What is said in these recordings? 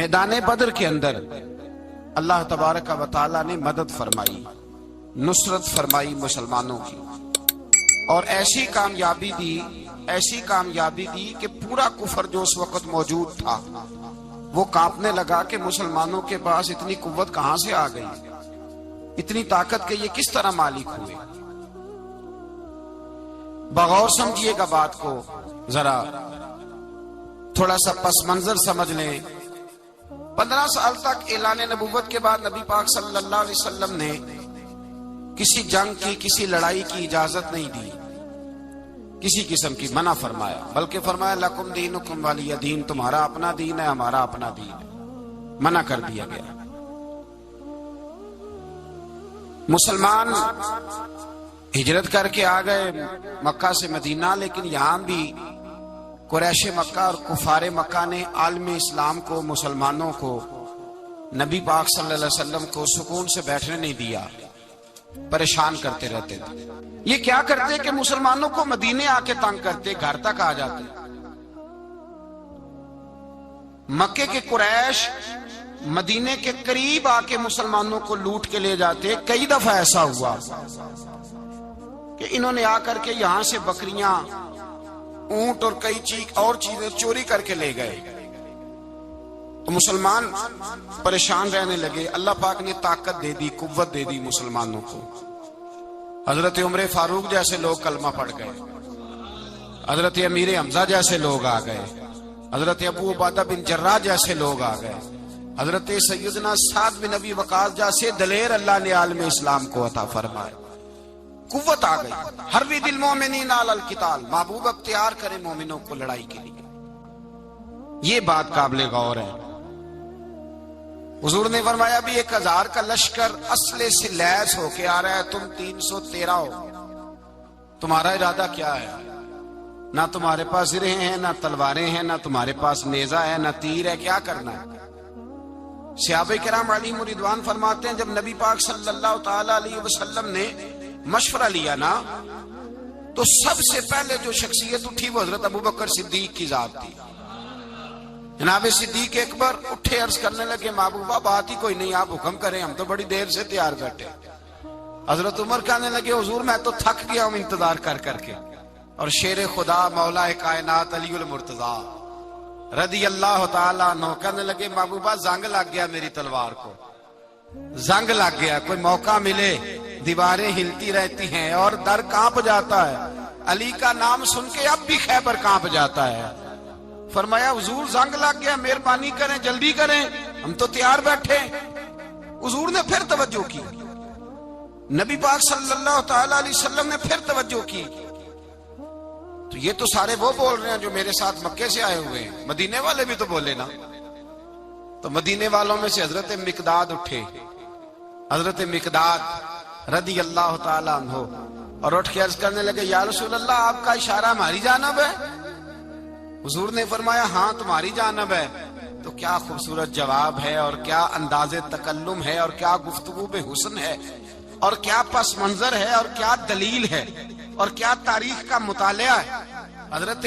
मैदान बदर के अंदर अल्लाह तबारक व तआला ने मदद फरमाई, नुसरत फरमाई मुसलमानों की, और ऐसी कामयाबी दी कि पूरा कुफर जो उस वक्त मौजूद था वो कांपने लगा कि मुसलमानों के पास इतनी कुव्वत कहां से आ गई, इतनी ताकत के ये किस तरह मालिक हुए। बगौर समझिएगा बात को, जरा थोड़ा सा पस मंजर समझ लें। 15 साल तक ऐलान नबूवत के बाद नबी पाक सल्लल्लाहु अलैहि वसल्लम ने किसी जंग की, किसी लड़ाई की इजाजत नहीं दी, किसी किस्म की मना फरमाया, बल्कि फरमाया लकुम दीनुकुम वलिय दीन, तुम्हारा अपना दीन है, हमारा अपना दीन है। मना कर दिया गया। मुसलमान हिजरत करके आ गए मक्का से मदीना, लेकिन यहां भी कुरैश मक्का और कुफारे मक्का ने आलम इस्लाम को, मुसलमानों को, नबी पाक सल्लल्लाहु अलैहि वसल्लम को सुकून से बैठने नहीं दिया, परेशान करते रहते थे। ये क्या करते कि मुसलमानों को मदीने आके तंग करते, घर तक आ जाते। मक्के के कुरैश मदीने के करीब आके मुसलमानों को लूट के ले जाते। कई दफा ऐसा हुआ कि इन्होंने आकर के यहां से बकरियां, ऊंट और कई चीजें चोरी करके ले गए। तो मुसलमान परेशान रहने लगे। अल्लाह पाक ने ताकत दे दी, कुव्वत दे दी मुसलमानों को। हजरत उमर फारूक जैसे लोग कलमा पढ़ गए, हजरत अमीर हमजा जैसे लोग आ गए, हजरत अबू उबादा बिन जर्राह जैसे लोग आ गए, हजरत सैयदना साद बिन अबी वकास जैसे दलेर अल्लाह ने आलम इस्लाम को अता फरमाया। कुव्वत आ गई। हर भी दिल मोमिनीन अलल किताल, महबूब अब तैयार करे मोमिनों को लड़ाई के लिए। ये बात काबिल गौर है। हुजूर ने फरमाया भी 1000 का लश्कर असले से लैस होके आ रहा है, तुम 313 हो, तुम्हारा इरादा क्या है? ना तुम्हारे पास सिरे हैं, ना तलवारें हैं, ना तुम्हारे पास नेजा है, ना तीर है, क्या करना है? सहाबे किराम अलैहिम रिदवान फरमाते हैं, जब नबी पाक सल्लल्लाहु तआला अलैहि वसल्लम ने मशवरा लिया ना, तो सबसे पहले जो शख्सियत उठी वो हजरत अबू बकर सिद्दीक की जात थी। जनाब सिद्दीक अकबर उठे, अर्ज करने लगे, महबूबा बात ही कोई नहीं, आप हुक्म करें, हम तो बड़ी देर से तैयार बैठे। हजरत उमर कहने लगे, हुजूर मैं तो थक गया हूं इंतजार कर करके। और शेर खुदा मौला कायनात अलीउल मुर्तजा रदी अल्लाह तआला अन्हु कहने लगे, महबूबा जंग लग गया मेरी तलवार को, जंग लग गया, कोई मौका मिले, दीवारें हिलती रहती हैं और दर कांप जाता है। अली का नाम सुन के अब भी खैबर कांप जाता है। फरमाया, हुजूर जंग लग गया, मेहरबानी करें, जल्दी करें, हम तो तैयार बैठे। हुजूर ने फिर तवज्जो की, नबी पाक सल्लल्लाहु तआला अलैहि वसल्लम ने फिर तवज्जो की। तो ये तो सारे वो बोल रहे हैं जो मेरे साथ मक्के से आए हुए हैं, मदीने वाले भी तो बोले ना। तो मदीने वालों में से हजरत मिकदाद उठे, हजरत मिकदाद रदी अल्लाह तआला अन्हु, और उठ के अर्ज करने लगे, या रसूल अल्लाह आपका इशारा हमारी जानिब है? हुजूर ने फरमाया, हाँ तुम्हारी जानिब है। तो क्या खूबसूरत जवाब है, और क्या अंदाजे तकल्लुम है, और क्या गुफ्तगू पे हुस्न है, और क्या पस मंजर है, और क्या दलील है, और क्या तारीख का मुतालिया है। हजरत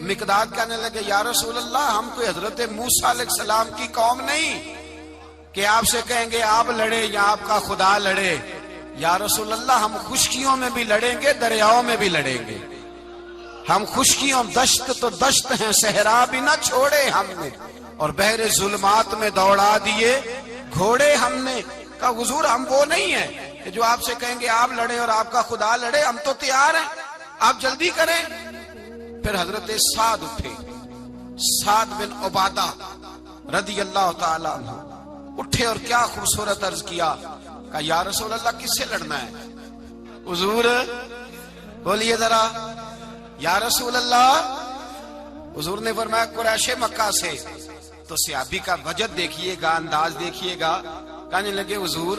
मिकदाद कहने लगे, या रसूल अल्लाह हम कोई हजरत मूसा अलैहिस्सलाम की कौम नहीं कि आपसे कहेंगे आप लड़े या आपका खुदा लड़े। या रसूल अल्लाह हम खुशकियों में भी लड़ेंगे, दरियाओं में भी लड़ेंगे। हम खुशकियों दश्त तो दश्त हैं, सहरा भी ना छोड़े हमने, और बहरे जुल्मात में दौड़ा दिए घोड़े हमने। का हुजूर हम वो नहीं है कि जो आपसे कहेंगे आप लड़े और आपका खुदा लड़े, हम तो तैयार हैं, आप जल्दी करें। फिर हजरत साद उठे, साद बिन उबादा रदी अल्लाह तआला अन्हु उठे और क्या खूबसूरत अर्ज किया, कहा, या रसूल अल्लाह किससे लड़ना है? हुजूर बोलिए जरा, या रसूल अल्लाह। हुजूर ने फरमाया, कुरैश मक्का से। तो सहाबी का वजद देखिएगा, अंदाज देखिएगा। कहने लगे, हुजूर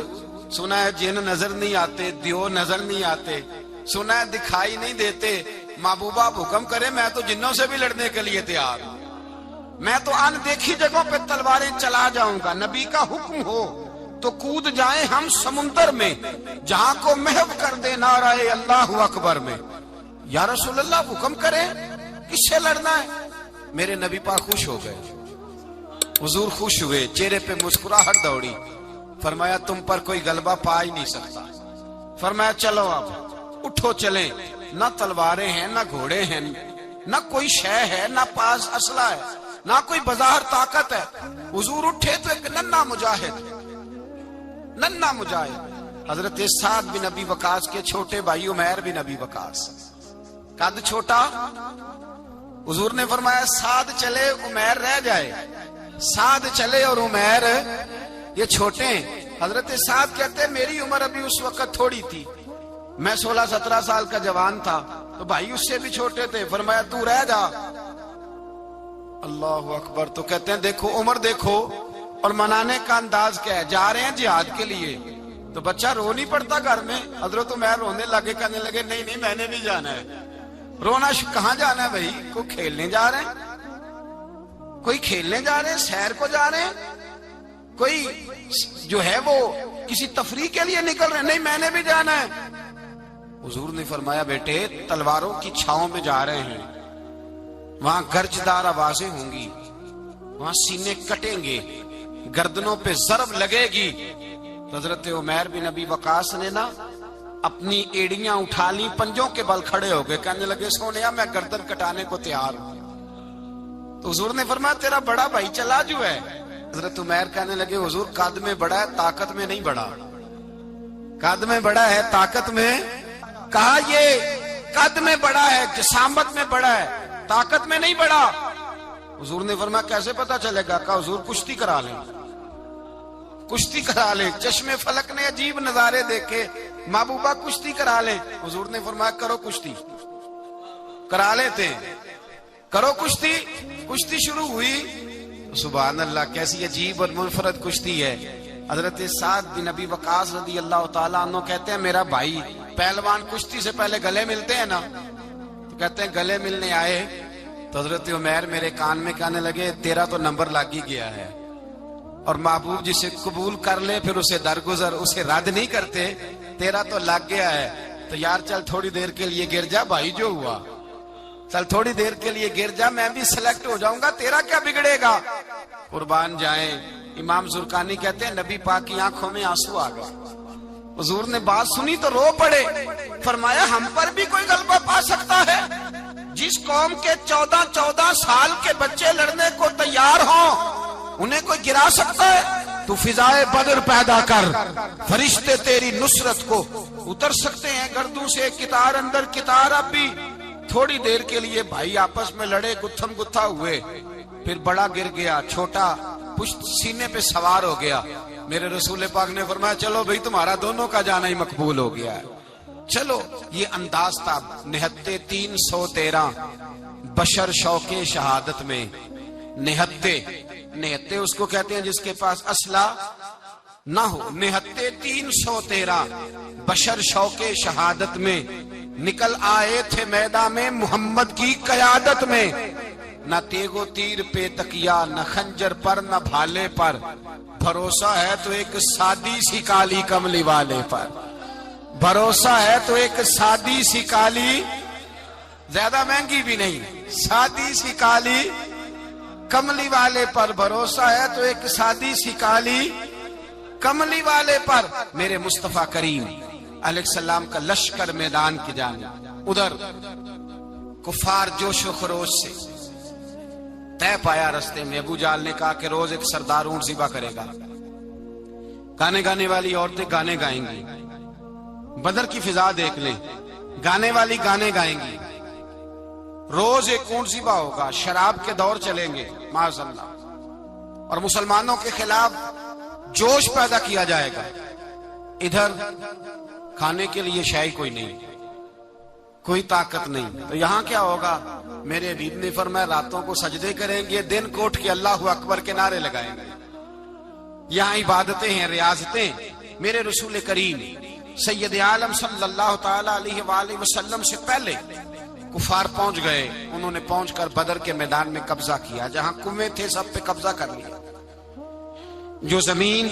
सुना है जिन नजर नहीं आते, दियो नजर नहीं आते, सुना है दिखाई नहीं देते, महबूबा हुक्म करे, मैं तो जिन्नों से भी लड़ने के लिए तैयार हूं, मैं तो अनदेखी जगहों पे तलवारें चला जाऊंगा। नबी का हुक्म हो तो कूद जाए हम समुंदर में, जहां को महव कर दे नाराए अल्लाहु अकबर में। या रसूल अल्लाह हुक्म करे, किससे लड़ना है? मेरे नबी पाक खुश हो गए। हुजूर खुश हुए, चेहरे पे मुस्कुराहट दौड़ी। फरमाया तुम पर कोई गलबा पा ही नहीं सकता। फरमाया चलो अब उठो चले, ना तलवारें हैं ना घोड़े हैं, ना कोई शय है, ना पास असला है, ना कोई बाजार ताकत है। हुजूर उठे तो एक नन्ना मुजाहिद हजरत साद बिन अबी वकास के छोटे भाई उमैर बिन अबी वकास, कद छोटा। हुजूर ने फरमाया साद चले उमैर रह जाए, साद चले और उमैर ये छोटे। हजरत साद कहते हैं मेरी उम्र अभी उस वक्त थोड़ी थी, मैं 16-17 साल का जवान था, तो भाई उससे भी छोटे थे। फरमाया तू रह जा। अल्लाह अकबर। तो कहते हैं देखो उम्र देखो और मनाने का अंदाज क्या है। जा रहे हैं जिहाद के लिए तो बच्चा रो नहीं पड़ता घर में। हजरत उमैर रोने लगे, कहने लगे नहीं नहीं मैंने भी जाना है। रोना कहाँ जाना है भाई? कोई खेलने जा रहे हैं, कोई खेलने जा रहे हैं, सैर को जा रहे हैं, कोई जो है वो किसी तफरीह के लिए निकल रहे हैं। नहीं मैंने भी जाना है। हुजूर ने फरमाया बेटे तलवारों की छाओं में जा रहे हैं, वहां गर्जदार आवाजें होंगी, वहां सीने कटेंगे, गर्दनों पे जरब लगेगी। हजरत उमैर बिन अबी वकास ने ना अपनी एड़ियां उठा ली, पंजों के बल खड़े हो गए, कहने लगे सोनिया मैं गर्दन कटाने को तैयार हूं। तो हुजूर ने फरमाया तेरा बड़ा भाई चला जो है। हजरत उमैर कहने लगे हुजूर कद में बड़ा है, ताकत में नहीं बड़ा। कद में बड़ा है, ताकत में। कहा ये कद में बड़ा है, जसामत में बड़ा है, ताकत में नहीं बड़ा। हुजूर ने फरमाया कैसे पता चलेगा? कहा हुजूर कुश्ती करा ले, कुश्ती करा ले। चश्मे फलक ने अजीब नजारे देखे, महबूबा कुश्ती करा ले। हुजूर ने फरमाया करो कुश्ती। करा लेते, करो कुश्ती। कुश्ती शुरू हुई। सुभान अल्लाह, कैसी अजीब और मुनफरद कुश्ती है। हजरत साद बिन अबी वकास रदी अल्लाह तआला अन्हु कहते हैं मेरा भाई पहलवान कुश्ती से पहले गले मिलते हैं ना, तो कहते हैं गले मिलने आए तो हजरत उमैर मेरे कान में कहने लगे तेरा तो नंबर लग ही गया है, और महबूब जिसे कबूल कर ले फिर उसे दरगुजर उसे रद्द नहीं करते, तेरा तो लग गया है। तो यार चल थोड़ी देर के लिए गिर जा भाई, जो हुआ चल थोड़ी देर के लिए गिर जा, मैं भी सिलेक्ट हो जाऊंगा, तेरा क्या बिगड़ेगा। कुर्बान जाए। इमाम जुरकानी कहते हैं नबी पाक की आंखों में आंसू आ गए। हुजूर ने बात सुनी तो रो पड़े। फरमाया हम पर भी कोई गलबा पा सकता है? जिस कौम के 14-14 साल के बच्चे लड़ने को तैयार हों उन्हें कोई गिरा सकता है? तू फिजाए बदर पैदा कर, फरिश्ते तेरी नुसरत को उतर सकते हैं गर्दों से कितार अंदर कितार। अब भी थोड़ी देर के लिए भाई आपस में लड़े, गुत्थम गुत्था हुए, फिर बड़ा गिर गया, छोटा पुश्त सीने पे सवार हो गया। मेरे रसूल पाक ने फरमाया चलो भाई तुम्हारा दोनों का जाना ही मकबूल हो गया है, चलो। ये अंदाज था। निहत्ते 313 बशर शौके शहादत में। निहत्ते उसको कहते हैं जिसके पास असला ना हो। निहत्ते 313 बशर शौके शहादत में निकल आए थे मैदान में मोहम्मद की कयादत में। न तेगो तीर पे तकिया, न खंजर पर न भाले पर, भरोसा है तो एक सादी सी काली कमली वाले पर। भरोसा है तो एक सादी सी काली, ज्यादा महंगी भी नहीं, सादी सी काली कमली वाले पर। भरोसा है तो एक सादी सी काली कमली वाले पर। मेरे मुस्तफा करीम अलैहिस्सलाम का लश्कर मैदान की जानिब, उधर कुफार जोशो खरोश से तय पाया रास्ते में। अबू जाल ने कहा कि रोज एक सरदार ऊंट ज़िबा करेगा, गाने गाने वाली औरतें गाने गाएंगी। बदर की फिजा देख लें, गाने वाली गाने गाएंगी, रोज एक ऊंट ज़िबा होगा, शराब के दौर चलेंगे माज़अल्लाह, और मुसलमानों के खिलाफ जोश पैदा किया जाएगा। इधर खाने के लिए शायद कोई नहीं, कोई ताकत नहीं। तो यहां क्या होगा? मेरे हबीब ने फरमाया रातों को सजदे करेंगे, दिन को उठ के अल्लाह अकबर के नारे लगाएंगे। यहाँ इबादतें हैं, रियाजतें। मेरे रसूल करीम सैयद आलम सल्लल्लाहु ताला अलैहि वसल्लम से पहले कुफार पहुंच गए। उन्होंने पहुंचकर बदर के मैदान में कब्जा किया। जहां कुएं थे सब पे कब्जा कर लिया। जो जमीन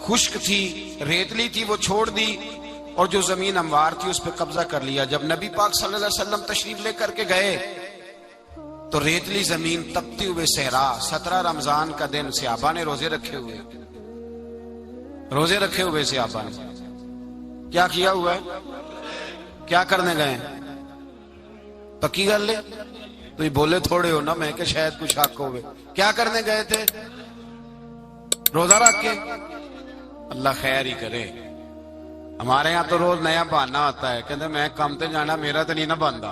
खुश्क थी, रेतली थी, वो छोड़ दी, और जो जमीन हमवार थी उस पर कब्जा कर लिया। जब नबी पाक सल्लल्लाहु अलैहि वसल्लम तशरीफ लेकर के गए तो रेतली जमीन, तपती हुए सहरा, 17 रमजान का दिन सहाबा ने रोजे रखे हुए सहाबा ने क्या किया हुआ है? क्या करने गए? पक्की गल ले, तुम बोले थोड़े हो ना, मैं के शायद कुछ हक हो। क्या करने गए थे? रोजा रख के। अल्लाह खैर ही करे। हमारे यहाँ तो रोज नया बहाना आता है, कहते मैं काम ते जाना, मेरा तो नहीं ना बनता।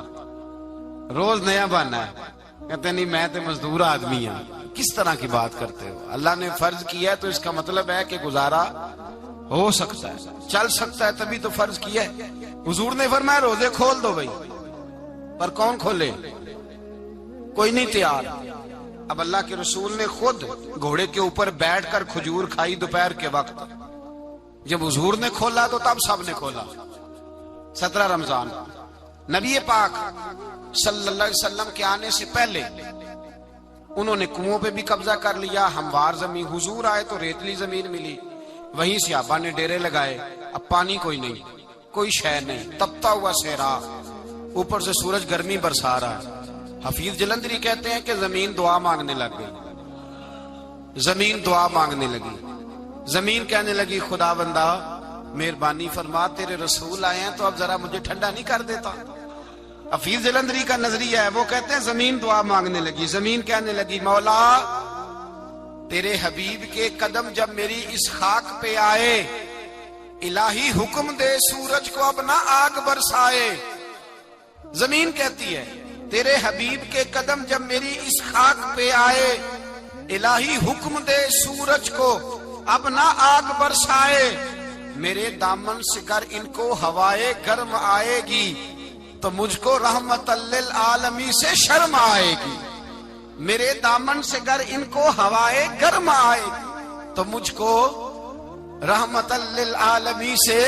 रोज नया बहाना है, कहते नहीं मैं तो मजदूर आदमी हूं। किस तरह की बात करते हो? अल्लाह ने फर्ज किया है तो इसका मतलब है कि गुजारा हो सकता है, चल सकता है, तभी तो फर्ज किया है। हुजूर ने फरमाया रोजे खोल दो भाई, पर कौन खोले? कोई नहीं तैयार। अब अल्लाह के रसूल ने खुद घोड़े के ऊपर बैठकर खजूर खाई दोपहर के वक्त। जब हुजूर ने खोला तो तब सब ने खोला। 17 रमजान नबी पाक सल्लल्लाहु अलैहि वसल्लम के आने से पहले उन्होंने कुओं पे भी कब्जा कर लिया, हमवार जमीन। हुजूर आए तो रेतली जमीन मिली, वहीं सहाबा ने डेरे लगाए। अब पानी कोई नहीं, कोई शय नहीं, तपता हुआ सहरा, ऊपर से सूरज गर्मी बरसा रहा है। हफीज जलंधरी कहते हैं कि जमीन दुआ मांगने लग गई। जमीन दुआ मांगने लगी। जमीन कहने लगी खुदा बंदा मेहरबानी फरमा, तेरे रसूल आए हैं तो अब जरा मुझे ठंडा नहीं कर देता। हफीज जलंधरी का नजरिया है, वो कहते हैं जमीन दुआ मांगने लगी। जमीन कहने लगी मौला तेरे हबीब के कदम जब मेरी इस खाक पे आए, इलाही हुक्म दे सूरज को अब ना आग बरसाए। जमीन कहती है तेरे हबीब के कदम जब मेरी इस खाक पे आए, इलाही हुक्म दे सूरज को अब ना आग बरसाए। मेरे दामन से कर इनको हवाए गर्म आएगी तो मुझको रहमतल्लिल आलमी से शर्म आएगी। मेरे दामन से गर इनको हवाए गर्म आएगी तो मुझको रहमतल्लिल आलमी से।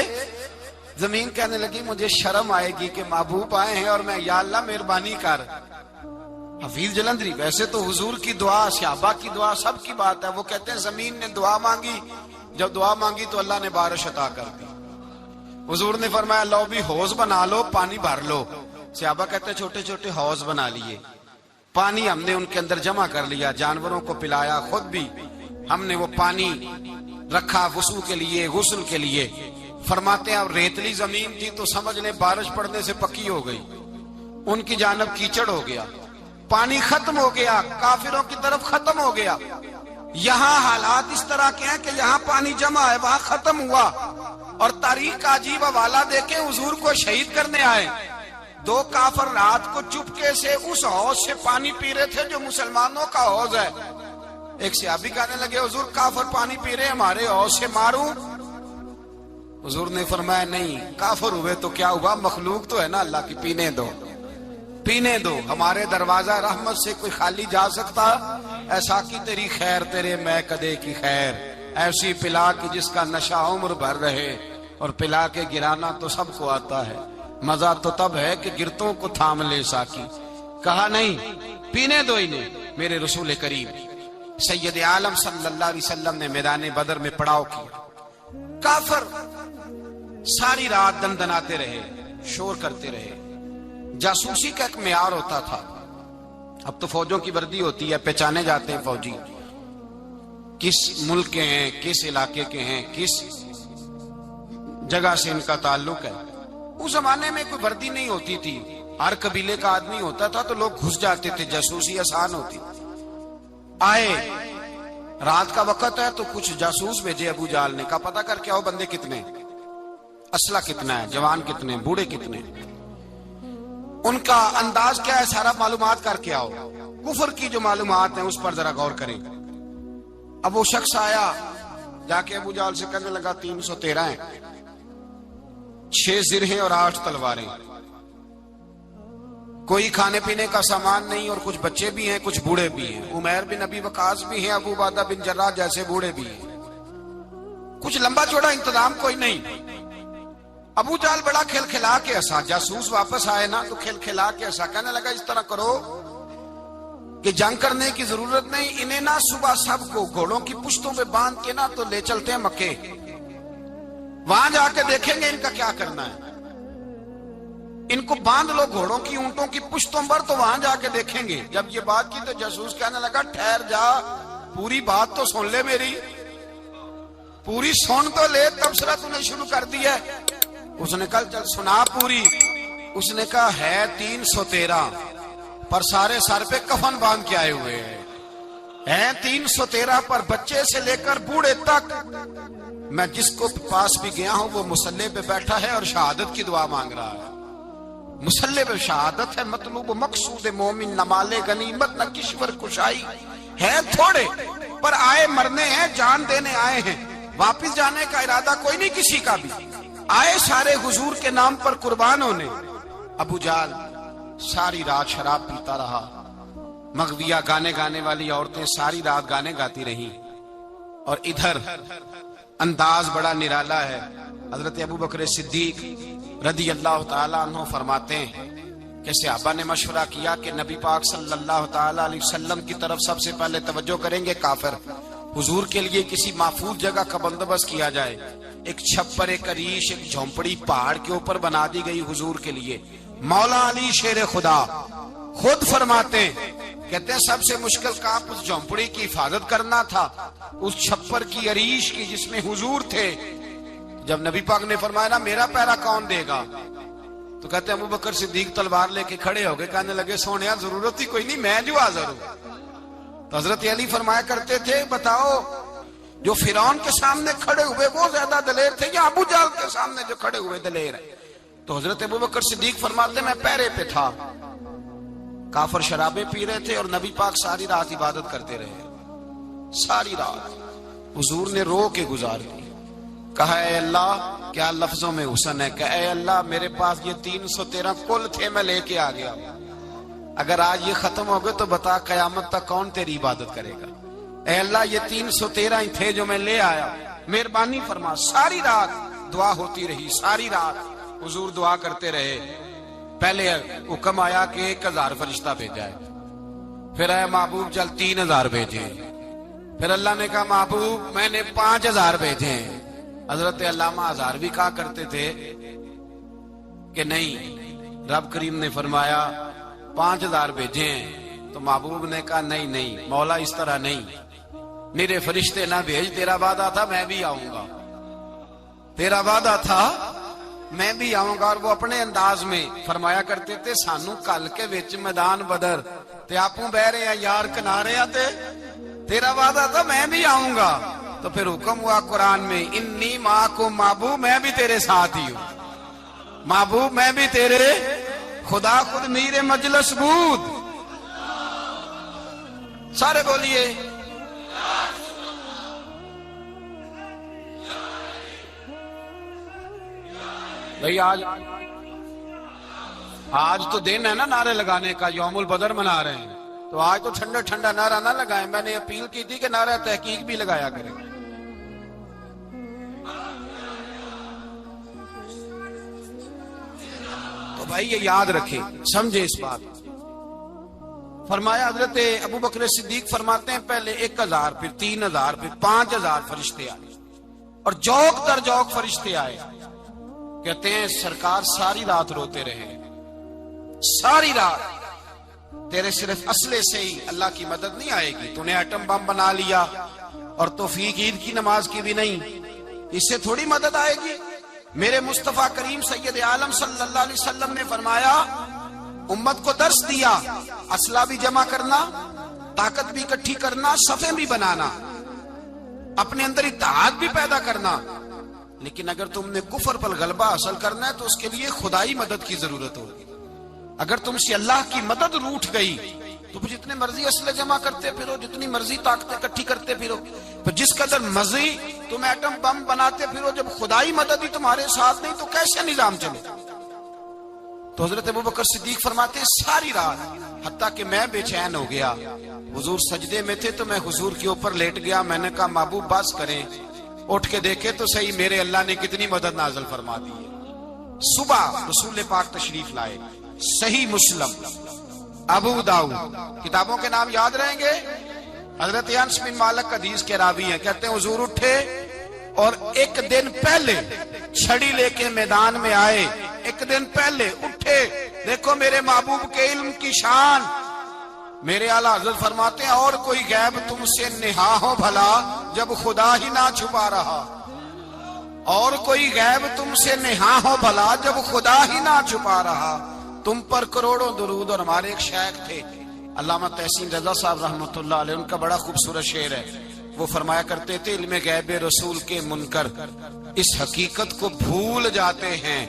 जमीन कहने लगी मुझे शर्म आएगी कि महबूब आए हैं और मैं, या अल्लाह मेहरबानी कर। हफीज जलंधरी वैसे तो हुजूर की दुआ, सहाबा की दुआ, सब की बात है। वो कहते हैं जमीन ने दुआ मांगी, जब दुआ मांगी तो अल्लाह ने बारिश अता कर दी। हुजूर ने फरमाया लो भी हौज बना लो, पानी भर लो। सहाबा कहते हैं छोटे छोटे हौज बना लिए, पानी हमने उनके अंदर जमा कर लिया, जानवरों को पिलाया, खुद भी हमने वो पानी रखा वुसू के लिए, गुस्ल के लिए। फरमाते हैं अब रेतली जमीन थी तो समझ ले बारिश पड़ने से पक्की हो गई, उनकी जानब कीचड़ हो गया, पानी खत्म हो गया, काफिरों की तरफ खत्म हो गया। यहाँ हालात इस तरह के हैं कि यहाँ पानी जमा है, वहां खत्म हुआ। और तारीख का अजीब हवाला देके हुजूर को शहीद करने आए। 2 काफिर रात को चुपके से उस हौज से पानी पी रहे थे जो मुसलमानों का हौज है। एक सहाबी कहने लगे हुजूर काफिर पानी पी रहे, हमारे हौज से मारूं? हुजूर ने फरमाया नहीं, काफिर हुए तो क्या हुआ, मखलूक तो है ना अल्लाह की, पीने दो, पीने दो। हमारे दरवाजा रहमत से कोई खाली जा सकता? ऐसा की तेरी खैर तेरे मैं कदे की खैर, ऐसी पिला की जिसका नशा उम्र भर रहे, और पिला के गिराना तो सबको आता है, मजा तो तब है कि गिरतों को थाम ले साकी। कहा नहीं, पीने दो इन्हें। मेरे रसूल करीम सैयद आलम सल्लल्लाहु अलैहि वसल्लम ने मैदान बदर में पड़ाव किया। काफिर सारी रात दनदनाते रहे, शोर करते रहे। जासूसी का एक मेयार होता था। अब तो फौजों की वर्दी होती है, पहचाने जाते हैं फौजी किस मुल्क के हैं, किस इलाके के हैं, किस जगह से इनका ताल्लुक है। उस जमाने में कोई वर्दी नहीं होती थी, हर कबीले का आदमी होता था तो लोग घुस जाते थे, जासूसी आसान होती। आए रात का वक्त है तो कुछ जासूस भेजे अबू जाल ने, कहा पता करके आओ बंदे कितने, असला कितना है, जवान कितने, बूढ़े कितने, उनका अंदाज क्या है, सारा मालूमात करके आओ। कुफर की जो मालूमात है उस पर जरा गौर करें। अब वो शख्स आया, जाके अबू जाल से कहने लगा 313 हैं, 6 जिरहें और 8 तलवारें, कोई खाने पीने का सामान नहीं, और कुछ बच्चे भी हैं, कुछ बूढ़े भी हैं, उमैर बिन अबी वकास भी हैं, अबू उबादा बिन जर्राह जैसे बूढ़े भी हैं, कुछ लंबा चौड़ा इंतजाम कोई नहीं। अबू जाल बड़ा खिलखिला के हंसा, जासूस वापस आए ना तो खिलखिला के हंसा, कहने लगा इस तरह करो कि जंग करने की जरूरत नहीं, इन्हें ना सुबह सबको घोड़ों की पुश्तों पे बांध के ना तो ले चलते हैं मक्के, वहां जाके देखेंगे इनका क्या करना है। इनको बांध लो घोड़ों की ऊंटों की पुश्तों पर, तो वहां जाके देखेंगे। जब ये बात की तो जासूस कहने लगा ठहर जा, पूरी बात तो सुन ले मेरी, पूरी सुन तो ले, तबसरा तूने शुरू कर दिया। उसने कहा चल सुना पूरी। उसने कहा है 313, पर सारे सर पे कफन बांध के आए हुए हैं 313 पर, बच्चे से लेकर बूढ़े तक। मैं जिसको पास भी गया हूं वो मुसल्ले पे बैठा है और शहादत की दुआ मांग रहा है। मुसल्ले पे शहादत है, मतलूब मकसूद मोमिन, न माले गनीमत न किश्वर कुशाई है थोड़े, पर आए मरने हैं, जान देने आए हैं। वापिस जाने का इरादा कोई नहीं किसी का भी, आए सारे हुजूर के नाम पर कुर्बान होने। अबू जाल सारी रात शराब पीता रहा। मगविया गाने गाने वाली औरतें सारी रात गाने गाती रहीं। और इधर अंदाज बड़ा निराला है। हजरत अबू बकर सिद्दीक रदी अल्लाह ताला अन्हु फरमाते हैं कि सहाबा ने मशवरा किया कि नबी पाक सल्लल्लाहु ताला अलैहि वसल्लम की तरफ सबसे पहले तवज्जो करेंगे काफिर। हुजूर के लिए किसी महफूज जगह का बंदोबस्त किया जाए। एक छप्पर, एक अरीश, एक झोंपड़ी पहाड़ के ऊपर बना दी गई हुजूर के लिए। मौला अली शेर खुदा खुद फरमाते कहते हैं सबसे मुश्किल काम उस झोंपड़ी की हिफाजत करना था, उस छप्पर की, अरीश की, जिसमें हुजूर थे। जब नबी पाक ने फरमाया ना मेरा पैरा कौन देगा, तो कहते हैं अबू बकर सिद्दीक तलवार लेके खड़े हो गए, कहने लगे सोनिया जरूरत ही कोई नहीं, मैं जो हाजिर हूं। तो हजरत अली फरमाया करते थे बताओ जो फिरौन के सामने खड़े हुए वो ज्यादा दलेर थे या अबू जाल के सामने जो खड़े हुए दलेर है? तो हजरत अबू बकर सिद्दीक फरमाते मैं पहरे पे था। काफर शराबे पी रहे थे और नबी पाक सारी रात इबादत करते रहे। सारी रात हुजूर ने रो के गुजार दी। कहा ए अल्लाह, क्या लफ्जों में हुसन है, कहा ए अल्लाह मेरे पास ये 313 कुल थे, मैं लेके आ गया। अगर आज ये खत्म हो गए तो बता कयामत तक कौन तेरी इबादत करेगा। ए अल्लाह ये 313 ही थे जो मैं ले आया, मेहरबानी फरमा। सारी रात दुआ होती रही, सारी रात हुजूर दुआ करते रहे। पहले हुक्म आया कि 1000 फरिश्ता भेजा है, फिर आया महबूब चल 3000 भेजे, फिर अल्लाह ने कहा महबूब मैंने 5000 भेजे। हजरत अल्लामा हजार भी कहा करते थे कि नहीं, रब करीम ने फरमाया 5000 भेजे हैं। तो महबूब ने कहा नहीं नहीं मौला इस तरह नहीं, मेरे फरिश्ते ना भेज, तेरा वादा था मैं भी आऊंगा, तेरा वादा था मैं भी आऊंगा। और वो अपने अंदाज में फरमाया करते थे सानू कल के विच मैदान बदर ते आपू बह रहे हैं यार किनारे आते, तेरा वादा था मैं भी आऊंगा। तो फिर हुक्म हुआ कुरान में इन्नी माँ को महबूब मैं भी तेरे साथ ही हूं, महबूब मैं भी तेरे, खुदा खुद मीरे मजलस बूद। सारे बोलिए भाई। आज तो दिन है ना नारे लगाने का, यौमुल बदर मना रहे हैं, तो आज तो ठंडा ठंडा नारा ना लगाएं। मैंने अपील की थी कि नारा तहकीक भी लगाया करें। तो भाई ये याद रखें, समझे इस बात। फरमाया हजरत अबू बकर सिद्दीक फरमाते हैं पहले 1000, फिर 3000, फिर 5000 फरिश्ते आए और जौक दर जौक फरिश्ते आए। कहते हैं सरकार सारी रात रोते रहे, सारी रात। तेरे सिर्फ असले से ही अल्लाह की मदद नहीं आएगी, तूने एटम बम बना लिया और तौफीक ईद की नमाज की भी नहीं, इससे थोड़ी मदद आएगी। मेरे मुस्तफा करीम सैयद आलम सल्लल्लाहु अलैहि वसल्लम ने फरमाया, उम्मत को दर्श दिया, असला भी जमा करना, ताकत भी इकट्ठी करना, सफे भी बनाना, अपने अंदर इत्तेहाद भी पैदा करना। लेकिन अगर तुमने कुफर पर गलबा हासिल करना है तो उसके लिए खुदाई मदद की जरूरत होगी। अगर तुमसे अल्लाह की मदद रूठ गई तो फिर जितने मर्जी असले जमा करते फिरो, जितनी मर्जी ताकतें इकट्ठी करते फिरो, तो जिस कदर मर्जी तुम एटम बम बनाते फिरो, जब खुदाई मदद ही तुम्हारे साथ नहीं तो कैसे निजाम चले। तो हजरत अबू बकर सिद्दीक फरमाते सारी रात, हत्ता कि मैं बेचैन हो गया। हुजूर सजदे में थे तो मैं हुजूर के ऊपर लेट गया। मैंने कहा महबूब बस करें, उठ के देखे तो सही मेरे अल्लाह ने कितनी मदद नाज़िल फरमा दी है। सुबह रसूल पाक तशरीफ लाए, सही मुस्लिम, अबू दाऊद, किताबों के नाम याद रहेंगे। हजरत अनस बिन मालिक हदीस के रावी हैं, कहते हैं हुजूर उठे और एक दिन पहले छड़ी लेके मैदान में आए, एक दिन पहले उठे, देखो मेरे महबूब के इल्म की शान। मेरे आला हज़रत फरमाते हैं और कोई गैब तुमसे निहा हो भला जब खुदा ही ना छुपा रहा, और कोई गैब तुमसे निहा हो भला जब खुदा ही ना छुपा रहा। तुम पर करोड़ों दुरूद। और हमारे एक शेख थे अल्लामा तहसीन रजा साहब रहमतुल्लाह अलैह, उनका बड़ा खूबसूरत शेर है। वो फरमाया करते थे, इल्मे गैब रसूल के मुनकर इस हकीकत को भूल जाते हैं,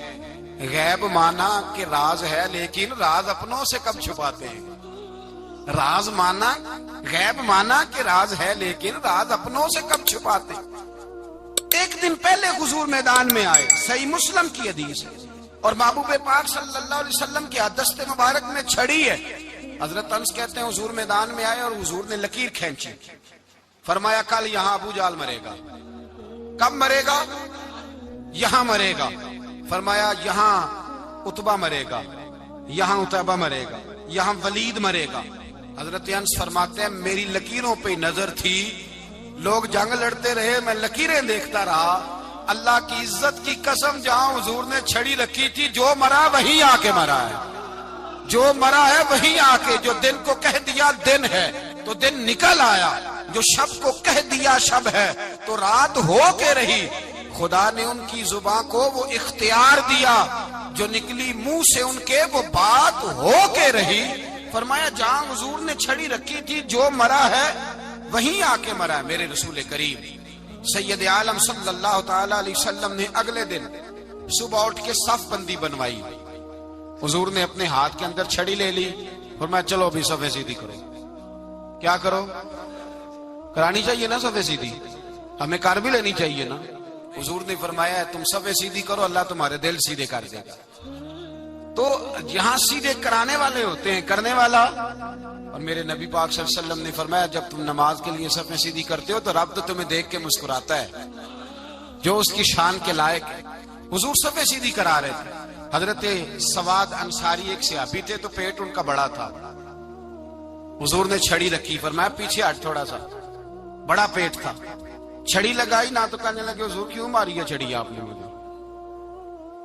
गैब माना कि राज है लेकिन राज अपनों से कब छुपाते हैं। राज माना, गैब माना कि राज है लेकिन राज अपनों से कब छुपाते। एक दिन पहले हुजूर मैदान में आए, सही मुस्लिम की हदीस है, और महबूब पाक सल्लल्लाहु अलैहि वसल्लम के दस्ते मुबारक में छड़ी है। हजरत अनस कहते हैं हुजूर मैदान में आए और हुजूर ने लकीर खींची, फरमाया कल यहां अबू जाल मरेगा। कब मरेगा? यहां मरेगा। फरमाया यहां उतबा मरेगा, यहां उतबा मरेगा, यहां वलीद मरेगा। हजरत अनस फरमाते हैं मेरी लकीरों पे नजर थी, लोग जंग लड़ते रहे, मैं लकीरें देखता रहा। अल्लाह की इज्जत की कसम, जहां हुजूर ने छड़ी रखी थी, जो मरा वहीं आके मरा है, जो मरा है वहीं आके। जो दिन को कह दिया दिन है तो दिन निकल आया, जो शब को कह दिया शब है तो रात हो के रही। खुदा ने उनकी जुबान को वो इख्तियार दिया, जो निकली मुंह से उनके वो बात हो के रही। फरमाया जहां हुजूर ने छड़ी रखी थी, जो मरा है वहीं आके मरा है। मेरे रसूल करीम सैयद आलम सल्लल्लाहु ताला अलैहि वसल्लम ने अगले दिन सुबह उठ के सफ बंदी बनवाई। हुजूर ने अपने हाथ के अंदर छड़ी ले ली, फरमाया चलो अभी सफे सीधी करो। क्या करो? करानी चाहिए ना सफे सीधी, हमें कर भी लेनी चाहिए ना। हुजूर ने फरमाया तुम सफे सीधी करो, अल्लाह तुम्हारे दिल सीधे कर देगा। तो यहां सीधे कराने वाले होते हैं, करने वाला। और मेरे नबी पाक सल्लल्लाहु अलैहि वसल्लम ने फरमाया जब तुम नमाज के लिए सफे सीधी करते हो तो रब तो तुम्हें देख के मुस्कुराता है, जो उसकी शान के लायक है। हुजूर सफे सीधी करा रहे थे। हजरत सवाद अंसारी एक सहाबी थे, तो पेट उनका बड़ा था। हुजूर ने छड़ी रखी, फरमाया पीछे हट थोड़ा सा, बड़ा पेट था। छड़ी लगाई ना तो कहने लगे हुजूर क्यों मारी है छड़ी आपने मुझे।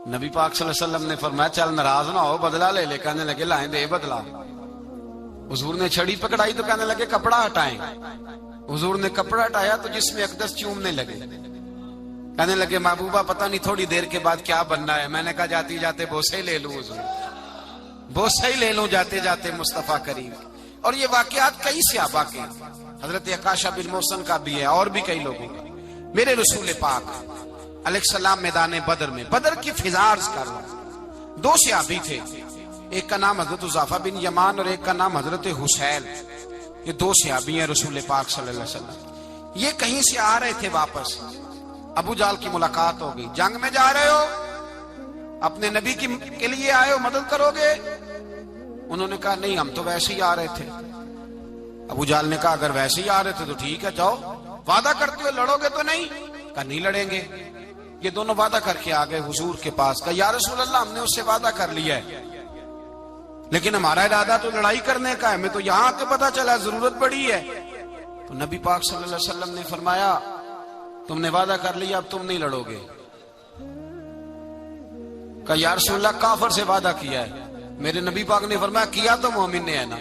नबी पाक सल्लल्लाहु अलैहि वसल्लम ने फरमाया चल नाराज ना हो, बदला ले ले। कहने लगे लाएं दे बदला। हुजूर ने छड़ी पकड़ाई तो कहने लगे कपड़ा हटाएं। हुजूर ने कपड़ा हटाया तो जिसमें अकदस चूमने लगे। कहने लगे महबूबा पता नहीं थोड़ी देर के बाद क्या बनना है। मैंने कहा जाती जाते बोसे ही ले लूं हुजूर, बोसे ही ले लूं जाते जाते मुस्तफा करीम। और ये वाकयात कई सहाबा के, हजरत अकाशा बिन मोहसन का भी है और भी कई लोगों का। मेरे रसूल पाक अलैहिस्सलाम मैदान बदर में, बदर की फिजार्स कर रहा, दो सहाबी थे, एक का नाम हजरत उज़ाफा बिन यमान और एक का नाम हजरत हुसैन। ये दो सहाबी हैं रसूल पाक सल्लल्लाहु अलैहि वसल्लम। ये कहीं से आ रहे थे वापस, अबू जाल की मुलाकात हो गई। जंग में जा रहे हो, अपने नबी के लिए आए हो, मदद करोगे? उन्होंने कहा नहीं हम तो वैसे ही आ रहे थे। अबू जाल ने कहा अगर वैसे ही आ रहे थे तो ठीक है जाओ, वादा करते हो लड़ोगे तो नहीं? कहा नहीं लड़ेंगे। ये दोनों वादा करके आ गए हुजूर के पास। कहा या रसूल अल्लाह हमने उससे वादा कर लिया है, लेकिन हमारा इरादा तो लड़ाई करने का है, हमें तो यहां आके पता चला जरूरत पड़ी है। तो नबी पाक सल्लल्लाहु अलैहि वसल्लम ने फरमाया तुमने वादा कर लिया, अब तुम नहीं लड़ोगे। कहा या रसूल अल्लाह काफिर से वादा किया है। मेरे नबी पाक ने फरमाया किया तो मोमिन ने है ना।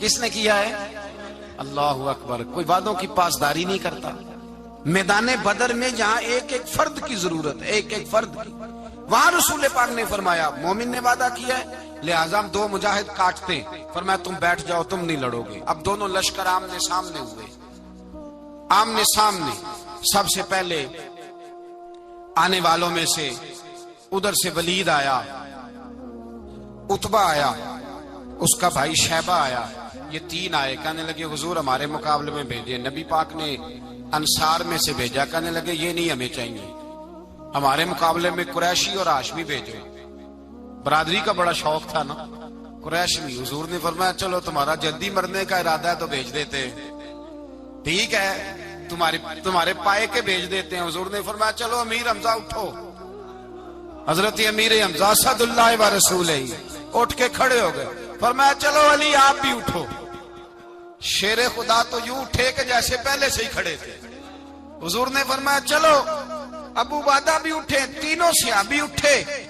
किसने किया है? अल्लाहु अकबर। कोई वादों की पासदारी नहीं करता। मैदान बदर में जहां एक एक फर्द की जरूरत है, एक एक फर्द की, वहां रसूल पाक ने फरमाया मोमिन ने वादा किया है, लिहाजा हम दो मुजाहिद काटते। फरमाया तुम बैठ जाओ, तुम नहीं लड़ोगे। अब दोनों लश्कर आमने सामने हुए, आमने सामने। सबसे पहले आने वालों में से उधर से वलीद आया, उतबा आया, उसका भाई शैबा आया, ये तीन आए। कहने लगे हुजूर हमारे मुकाबले में भेजे। नबी पाक ने अंसार में से भेजा, कहने लगे ये नहीं हमें चाहिए, हमारे मुकाबले में कुरैशी और हाशमी भेजो। बरादरी का बड़ा शौक था ना कुरैशी। हुजूर ने फरमाया चलो तुम्हारा जल्दी मरने का इरादा है तो भेज देते, ठीक है तुम्हारे पाए के भेज देते हैं। हुजूर ने फरमाया चलो अमीर हमजा उठो। हजरत अमीर हमजा सदुल्लाह व रसूल उठ के खड़े हो गए। फरमाया चलो अली आप भी उठो। शेरे खुदा तो यूं उठे कि जैसे पहले से ही खड़े थे। हुजूर ने फरमाया चलो। अबू बादा भी उठे, तीनों सहाबी उठे।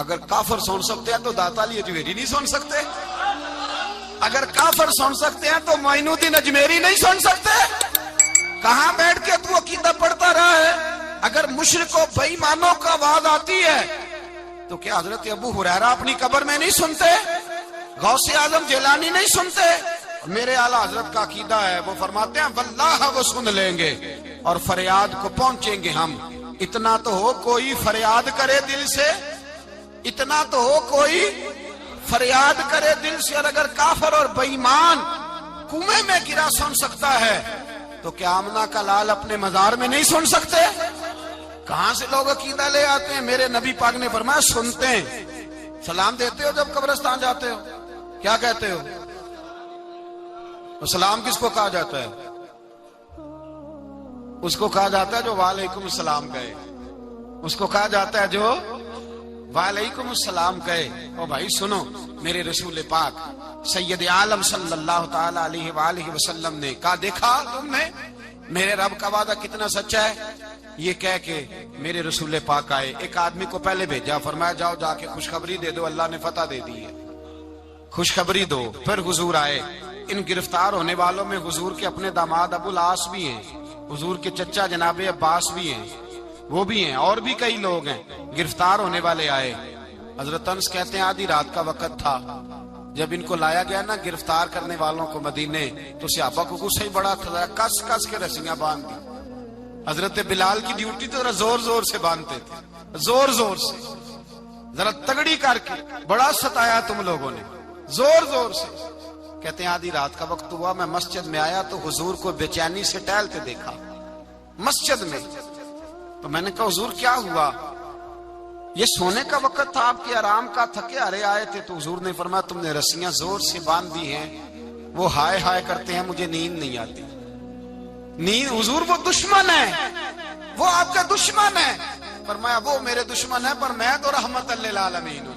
अगर काफर सुन सकते हैं तो दाता अली अजमेरी नहीं सुन सकते? अगर काफर सुन सकते हैं तो मोइनुद्दीन अजमेरी नहीं सुन सकते? कहां बैठ के तू अकीदा पढ़ता रहा है? अगर मुशरिकों बेईमानों का आवाज आती है तो क्या हजरत अबू हुरैरा अपनी कब्र में नहीं सुनते? गौसे आजम जिलानी नहीं सुनते? मेरे आला हजरत का अकीदा है, वो फरमाते हैं वल्लाह वो सुन लेंगे और फरियाद को पहुंचेंगे हम। इतना तो हो कोई फरियाद करे दिल से, इतना तो हो कोई फरियाद करे दिल से। और अगर काफर और बेईमान कुएं में गिरा सुन सकता है तो क्या आमना का लाल अपने मजार में नहीं सुन सकते? कहां से लोग अकीदा ले आते हैं? मेरे नबी पाक ने फरमाया सुनते हैं। सलाम देते हो जब कब्रिस्तान जाते हो? क्या कहते हो? तो सलाम किसको कहा जाता है? उसको कहा जाता है जो वालेकुम सलाम कहे, उसको कहा जाता है जो वालेकुम सलाम कहे। ओ भाई सुनो, मेरे रसूल पाक सैयद आलम सल्लल्लाहु ताला अलैहि वसल्लम ने कहा, देखा तुमने मेरे रब का वादा कितना सच्चा है? ये कह के मेरे रसूल पाक आए, एक आदमी को पहले भेजा, फरमाया जाओ जाके खुशखबरी दे दो, अल्लाह ने फतह दे दी है, खुशखबरी दो। फिर हुजूर आए। इन गिरफ्तार होने वालों में हुजूर के अपने दामाद अबुल आस भी हैं, हुजूर के चचा जनाबे अब्बास भी हैं, वो भी हैं, और भी कई लोग हैं गिरफ्तार होने वाले आए। हजरत अनस कहते हैं आधी रात का वक्त था, जब इनको लाया गया ना गिरफ्तार करने वालों को मदीने, तो सहाबा को गुस्सा ही बड़ा था, कस कस के रस्सियां बांध दी। हजरत बिलाल की ड्यूटी तो जरा जोर जोर से बांधते थे, जोर जोर से, जरा तगड़ी करके, बड़ा सताया तुम लोगों ने, जोर जोर से। कहते हैं आधी रात का वक्त हुआ, मैं मस्जिद में आया तो हुजूर को बेचैनी से टहलते देखा मस्जिद में। तो मैंने कहा हुजूर क्या हुआ? ये सोने का वक्त था आपके, आराम का, थके हारे आए थे। तो हुजूर ने फरमाया तुमने रस्सियां जोर से बांध दी हैं, वो हाय हाय करते हैं, मुझे नींद नहीं आती। नींद? हुजूर वो दुश्मन है, वो आपका दुश्मन है। फरमाया वो मेरे दुश्मन है पर मैं तो रहमत लिल आलमीन हूं,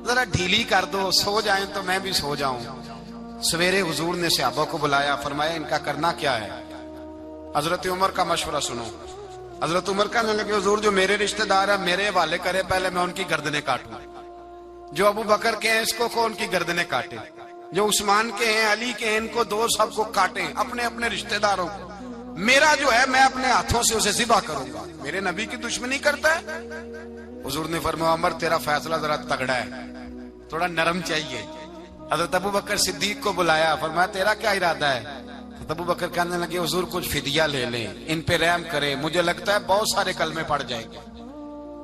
जरा ढीली कर दो, सो जाएं तो मैं भी सो जाऊं। सवेरे हुजूर ने सहाबा को बुलाया, फरमाया इनका करना क्या है? हजरत उमर का मशवरा सुनो। हजरत उमर कहने लगे हुजूर जो मेरे रिश्तेदार है मेरे हवाले करे, पहले मैं उनकी गर्दनें काटूं। जो अबू बकर के हैं इसको को उनकी गर्दनें काटे, जो उस्मान के हैं अली के हैं इनको दो, सबको काटे, अपने अपने रिश्तेदारों को। मेरा जो है मैं अपने हाथों से उसे ज़िबा करूंगा। मेरे नबी की दुश्मनी करता है। हुजूर ने फरमाया उमर तेरा फैसला जरा तगड़ा है, थोड़ा नरम चाहिए। हजरत अबू बकर सिद्दीक को बुलाया, फरमाया तेरा क्या इरादा है? तो अबू बकर कहने लगे हुजूर कुछ फिदिया ले लें, इन पे रहम करें, मुझे लगता है बहुत सारे कलमे पड़ जाएंगे,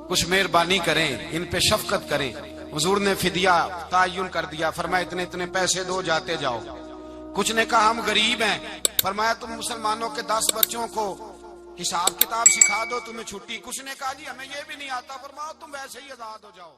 कुछ मेहरबानी करें, इन पे शफकत करें। हुजूर ने फिदिया तायुन कर दिया, फरमाया इतने इतने पैसे दो, जाते जाओ। कुछ ने कहा हम गरीब हैं, फरमाया तुम मुसलमानों के 10 बच्चों को हिसाब किताब सिखा दो, तुम्हें छुट्टी। कुछ ने कहा जी हमें ये भी नहीं आता, फरमाया तुम वैसे ही आजाद हो जाओ।